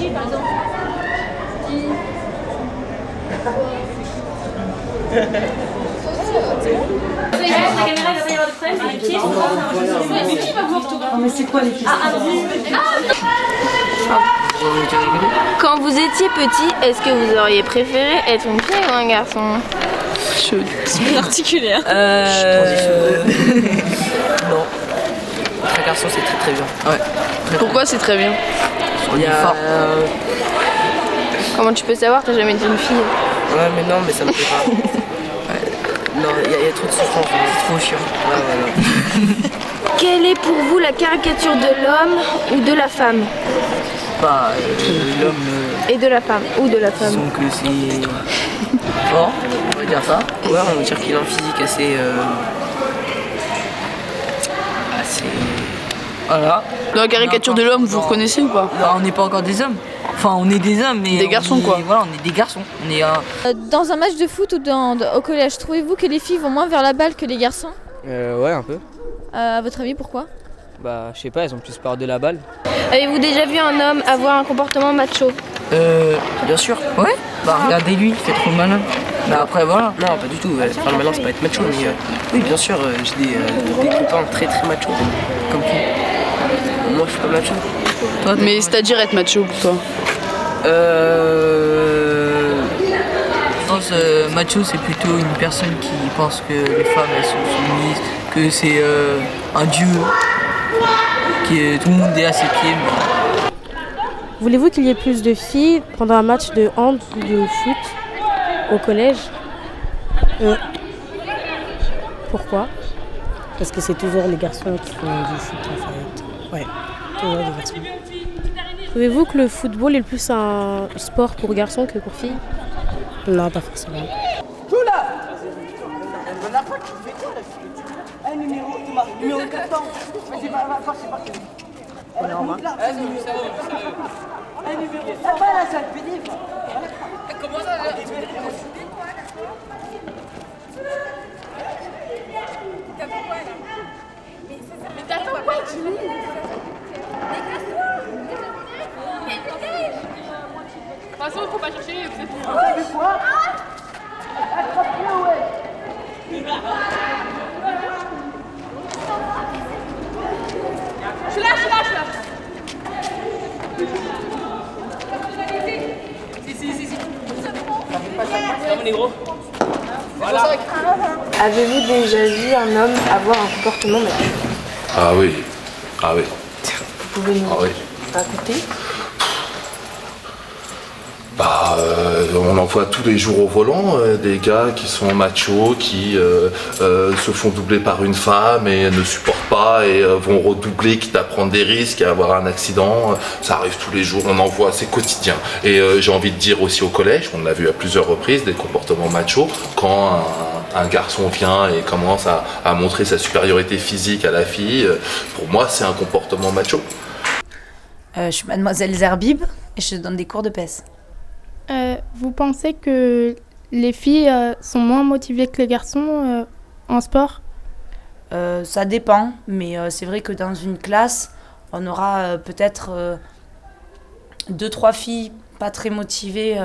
petit, par exemple. La caméra, il va pas y avoir de problème. Les pieds sont pas. Mais qui va voir tout? Mais c'est quoi les questions? Quand vous étiez petit, est-ce que vous auriez préféré être une fille ou un garçon? C'est particulier. Non. Un garçon, c'est très très bien. Ouais. Pourquoi c'est très bien? Il y a... Comment tu peux savoir? T'as jamais été une fille? Ouais, mais non, mais ça me plaît pas. Ouais. Non, il y a trop de souffrance, c'est trop chiant. Ouais. Quelle est pour vous la caricature de l'homme ou de la femme? Bah, l'homme... Et de la femme, ou de la femme. Disons que c'est... fort, on va dire ça. Ouais, on va dire qu'il a un physique assez... Voilà. Dans la caricature de l'homme, vous reconnaissez ou pas? Non, on n'est pas encore des hommes. Enfin, on est des hommes, mais... Des garçons, quoi. Voilà, on est des garçons. On est... Dans un match de foot ou au collège, trouvez-vous que les filles vont moins vers la balle que les garçons? Ouais, un peu. À votre avis, pourquoi? Bah, je sais pas, elles ont plus peur de la balle. Avez-vous déjà vu un homme avoir un comportement macho? Bien sûr. Ouais. Bah, regardez-lui, il fait trop le malin. Mais après, voilà. Non, pas du tout. Faire le malin, c'est pas être macho, mais oui, bien sûr, j'ai des copains très très macho, comme toi. Moi, je suis pas macho. Toi, mais c'est-à-dire être macho pour toi? Je pense macho, c'est plutôt une personne qui pense que les femmes, elles sont soumises, que c'est un dieu, tout le monde est à ses pieds. Mais... Voulez-vous qu'il y ait plus de filles pendant un match de hand ou de foot au collège? Pourquoi? Parce que c'est toujours les garçons qui font du foot en fait. Ouais, toujours les garçons. Trouvez-vous que le football est plus un sport pour garçons que pour filles? Non, pas forcément. Numéro 14. Vas-y, va, c'est parti. Ça va là, ça te pénible. Comment ça? Mais t'attends quoi, Jimmy? De toute façon, il faut pas chercher, vous êtes tout. Mais quoi? Attrape-le, ouais. Je suis là. Si. Voilà. Avez-vous déjà vu un homme avoir un comportement macho? Ah oui. Vous pouvez nous raconter? Bah, on en voit tous les jours au volant, des gars qui sont machos, qui se font doubler par une femme et ne supportent pas et vont redoubler quitte à prendre des risques et avoir un accident. Ça arrive tous les jours, on en voit, c'est quotidien. Et j'ai envie de dire aussi au collège, on l'a vu à plusieurs reprises, des comportements machos, quand un garçon vient et commence à montrer sa supériorité physique à la fille, pour moi c'est un comportement macho. Je suis mademoiselle Zerbib et je donne des cours de pèse. Vous pensez que les filles sont moins motivées que les garçons en sport? Ça dépend, mais c'est vrai que dans une classe, on aura peut-être 2-3 filles pas très motivées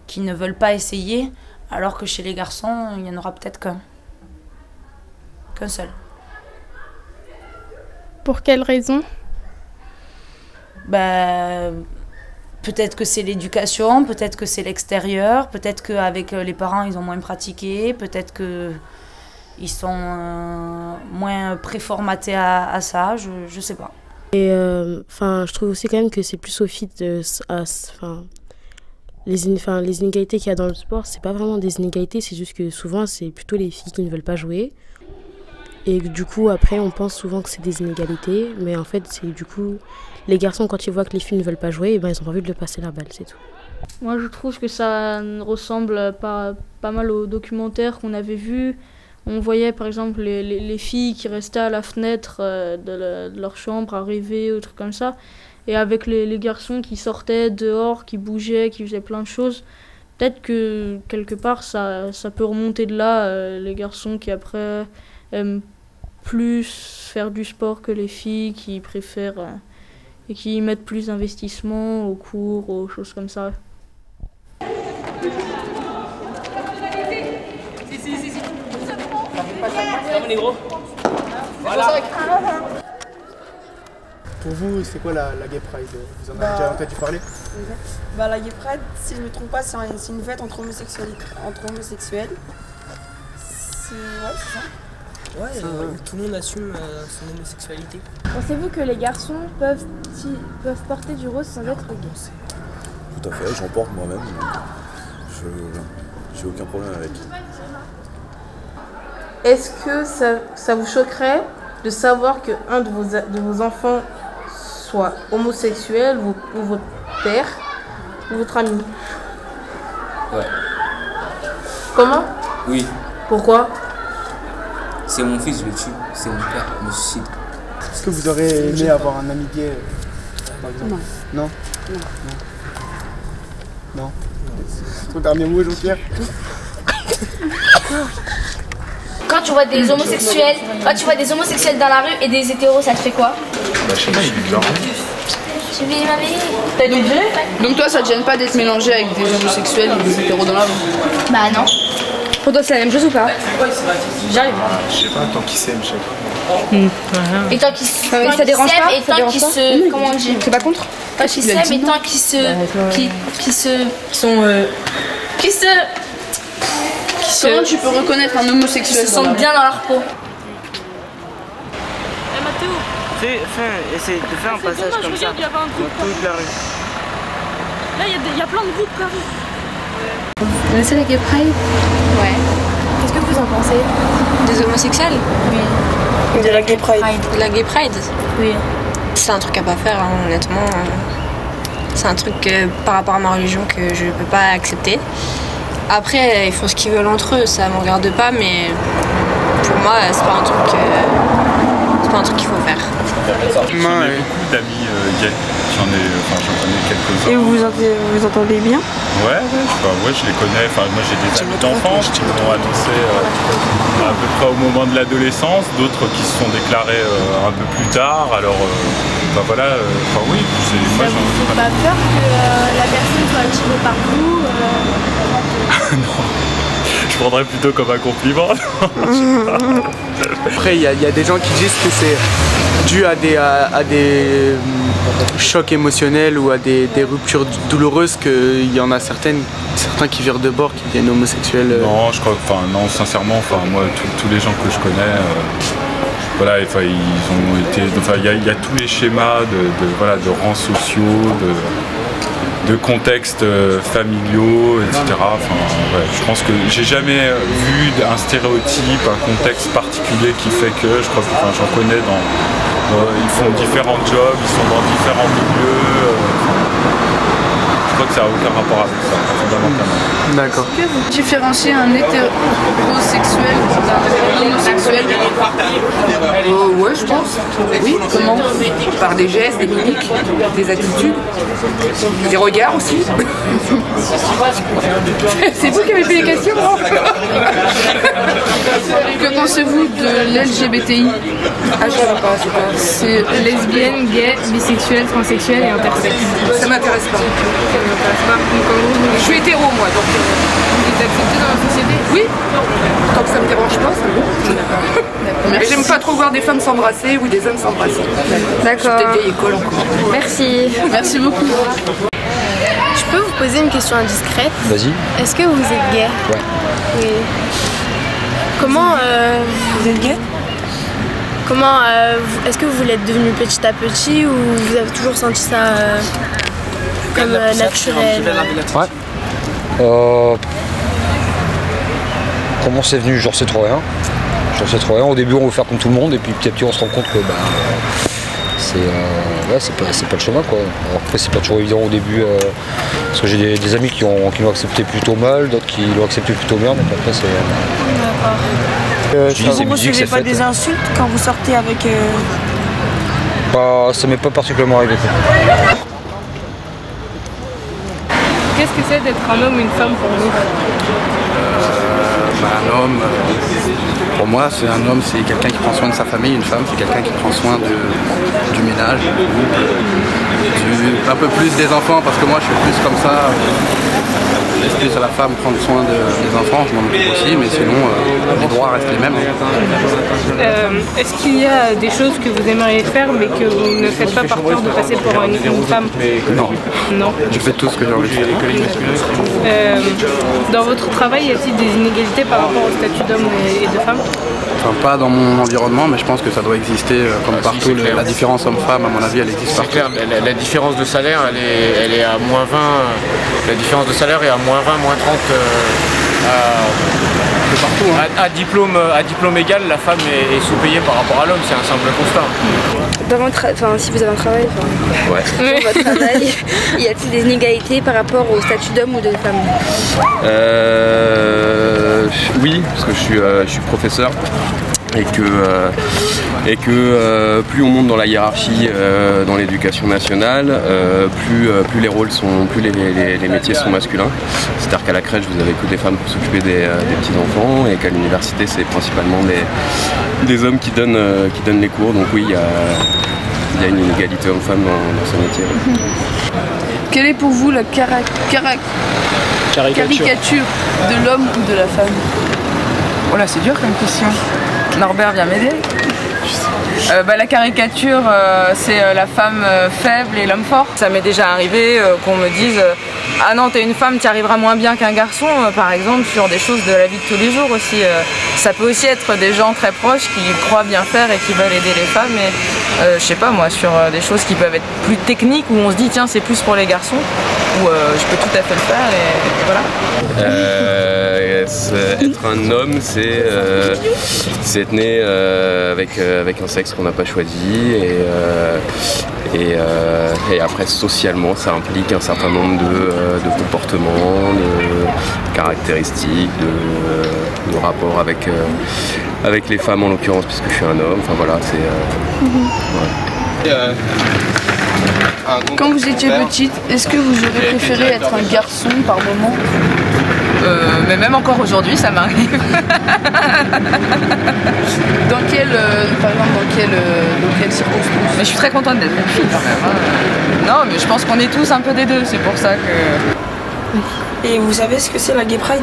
qui ne veulent pas essayer, alors que chez les garçons, il n'y en aura peut-être qu'un seul. Pour quelle raison? Peut-être que c'est l'éducation, peut-être que c'est l'extérieur, peut-être qu'avec les parents, ils ont moins pratiqué, peut-être qu'ils sont moins préformatés à ça, je sais pas. Et je trouve aussi quand même que c'est plus aux filles les inégalités qu'il y a dans le sport, c'est pas vraiment des inégalités, c'est juste que souvent c'est plutôt les filles qui ne veulent pas jouer. Et du coup, après, on pense souvent que c'est des inégalités, mais en fait, c'est du coup, les garçons, quand ils voient que les filles ne veulent pas jouer, ils ont envie de leur passer la balle, c'est tout. Moi, je trouve que ça ressemble pas mal au documentaire qu'on avait vu. On voyait, par exemple, les filles qui restaient à la fenêtre de leur chambre à rêver, ou trucs comme ça. Et avec les garçons qui sortaient dehors, qui bougeaient, qui faisaient plein de choses. Peut-être que, quelque part, ça peut remonter de là, les garçons qui, après, aiment plus faire du sport que les filles, qui préfèrent et qui mettent plus d'investissement aux cours, aux choses comme ça. Pour vous, c'est quoi la Gay Pride? Vous en avez déjà entendu parler? La Gay Pride, si je ne me trompe pas, c'est une fête entre homosexuels. C'est ça. Ouais, tout le monde assume son homosexualité. Pensez-vous que les garçons peuvent porter du rose sans être gays? Tout à fait, j'en porte moi-même. J'ai aucun problème avec. Est-ce que ça vous choquerait de savoir qu'un de vos enfants soit homosexuel, ou votre père, ou votre ami? Ouais. Comment? Oui. Pourquoi? C'est mon fils, je le tue. C'est mon père, je me suicide. Est-ce que vous aurez aimé avoir un ami gay, par exemple? Non. Non. C'est ton dernier mot, Jean-Pierre? Quand tu vois des homosexuels, dans la rue et des hétéros, ça te fait quoi? Je sais pas, il est bizarre. Je vais m'amuser. Donc toi, ça te gêne pas d'être mélangé avec des homosexuels ou des hétéros dans la rue? Bah non. Pour toi, c'est la même chose ou pas? J'arrive. Je sais pas, tant qu'ils s'aiment, je sais pas. Et tant qu'ils s'aiment, et tant qu'ils se... Comment on dit? T'es pas contre? Tant qu'ils s'aiment et tant qu'ils se... Comment tu peux reconnaître un homosexuel? Ils se sentent bien dans leur peau. Essaye de faire un passage comme ça dans toute la rue. Là, il y a plein de groupes qui arrivent. Vous connaissez la Gay Pride? Ouais. Qu'est-ce que vous en pensez? Des homosexuels? Oui. De la Gay Pride. La Gay Pride? Oui. C'est un truc à pas faire, hein, honnêtement. C'est un truc par rapport à ma religion que je peux pas accepter. Après, ils font ce qu'ils veulent entre eux, ça me regarde pas, mais pour moi, c'est pas un truc qu'il faut faire. J'en ai beaucoup d'amis gays, j'en connais quelques-uns. Et vous entendez bien? Ouais, je les connais, moi j'ai des amis d'enfance qui m'ont annoncé à peu près au moment de l'adolescence, d'autres qui se sont déclarés un peu plus tard, alors oui, moi j'en ai pas peur que la personne soit attirée par vous Non, je prendrais plutôt comme un compliment. Après, il y a des gens qui disent que c'est dû à des chocs émotionnels ou à des ruptures douloureuses, qu'il y en a certains qui virent de bord, qui deviennent homosexuels. Non, je crois, non, sincèrement, moi, tous les gens que je connais, ils ont été, il y a tous les schémas de rangs sociaux, de contextes familiaux, etc. Je pense que j'ai jamais vu un stéréotype, un contexte particulier qui fait que, j'en connais ils font différents jobs, ils sont dans différents milieux. Je crois que ça n'a aucun rapport avec ça, fondamentalement. D'accord. Est-ce que vous différenciez un hétérosexuel d'un homosexuel? Ouais, je pense. Oui, comment? Par des gestes, des mimiques, des attitudes, des regards aussi. C'est vous qui avez fait les questions, non? Que pensez-vous de l'LGBTI? Ah, je sais pas, c'est pas. C'est lesbienne, gay, bisexuel, transsexuel et intersexe. Ça m'intéresse pas. Je suis hétéro, moi, donc. Vous êtes accepté dans la société? Oui. Tant que ça me dérange pas, ça me va. Mais j'aime pas trop voir des femmes s'embrasser ou des hommes s'embrasser. D'accord. Je suis peut-être vieille école encore. Merci. Merci beaucoup. Je peux vous poser une question indiscrète? Vas-y. Est-ce que vous êtes gay? Ouais. Oui. Comment vous êtes gay? Comment est-ce que vous l'êtes devenu petit à petit ou vous avez toujours senti ça comme naturel? Ouais. Comment c'est venu? J'en sais trop rien. Au début on veut faire comme tout le monde et puis petit à petit on se rend compte que c'est pas le chemin quoi. Alors après c'est pas toujours évident au début parce que j'ai des amis qui l'ont accepté plutôt mal, d'autres qui l'ont accepté plutôt bien, donc après c'est. D'accord. Vous ne recevez pas des insultes quand vous sortez avec. Ça m'est pas particulièrement arrivé. Qu'est-ce que c'est d'être un homme ou une femme pour vous? Un homme, Pour moi, c'est un homme, c'est quelqu'un qui prend soin de sa famille. Une femme, c'est quelqu'un qui prend soin du ménage, du couple, un peu plus des enfants, parce que moi, je suis plus comme ça. Je laisse plus à la femme prendre soin des enfants, je m'en occupe aussi, mais sinon, les droits restent les mêmes. Est-ce qu'il y a des choses que vous aimeriez faire, mais que vous ne faites pas par peur de passer pour une femme? Non. Non. Je fais tout ce que j'ai envie de faire. Dans votre travail, y a-t-il des inégalités par rapport au statut d'homme et de femme? Enfin, pas dans mon environnement, mais je pense que ça doit exister comme partout. La différence homme-femme, à mon avis, elle existe partout. C'est clair, la différence de salaire, elle est à moins 20. La différence de salaire est à moins 20, moins 30. Partout, hein. À diplôme égal, la femme est sous-payée par rapport à l'homme, c'est un simple constat. Si vous avez un travail, dans votre travail, y a-t-il des inégalités par rapport au statut d'homme ou de femme? Oui, parce que je suis professeur et que plus on monte dans la hiérarchie dans l'éducation nationale, plus les rôles sont, plus les métiers sont masculins. C'est-à-dire qu'à la crèche vous avez que des femmes pour s'occuper des petits enfants et qu'à l'université c'est principalement des hommes qui donnent les cours. Donc oui, il y a une inégalité homme-femme dans ce métier. Quelle est pour vous la caricature de l'homme ou de la femme? Oh là, c'est dur comme question. Norbert vient m'aider. La caricature, c'est la femme faible et l'homme fort. Ça m'est déjà arrivé qu'on me dise ah non, t'es une femme, tu arriveras moins bien qu'un garçon, par exemple, sur des choses de la vie de tous les jours aussi. Ça peut aussi être des gens très proches qui croient bien faire et qui veulent aider les femmes. Et je sais pas moi, sur des choses qui peuvent être plus techniques où on se dit tiens, c'est plus pour les garçons, où je peux tout à fait le faire et voilà. Être un homme, c'est être né avec un sexe qu'on n'a pas choisi et après socialement ça implique un certain nombre de comportements, de caractéristiques, de rapports avec les femmes en l'occurrence puisque je suis un homme, enfin voilà c'est... Quand vous étiez petite, est-ce que vous auriez préféré être un garçon par moment? Mais même encore aujourd'hui, ça m'arrive. Dans quelle circonstance? Mais je suis très contente d'être une fille quand même. Hein. Non, mais je pense qu'on est tous un peu des deux, c'est pour ça que... Et vous savez ce que c'est la Gay Pride?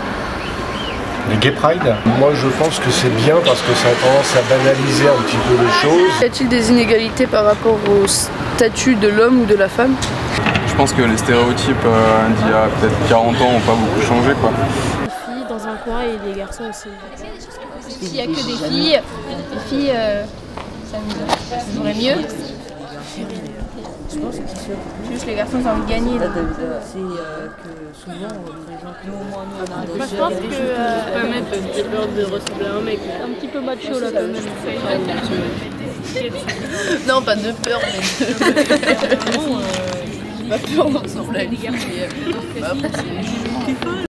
Les Gay Pride, moi je pense que c'est bien parce que ça a tendance à banaliser un petit peu les choses. Y a-t-il des inégalités par rapport au statut de l'homme ou de la femme? Je pense que les stéréotypes d'il y a peut-être 40 ans n'ont pas beaucoup changé quoi. Des filles dans un coin et des garçons aussi. S'il n'y a que des filles, ça nous aurait mieux. Je pense que juste les garçons ont envie de gagner. C'est que souvent on présente nous au moins nous on a Moi je pense que quand même j'ai peur de ressembler à un mec un petit peu macho là quand même. Non pas de peur mais pas peur de ressembler à une fille. Après c'est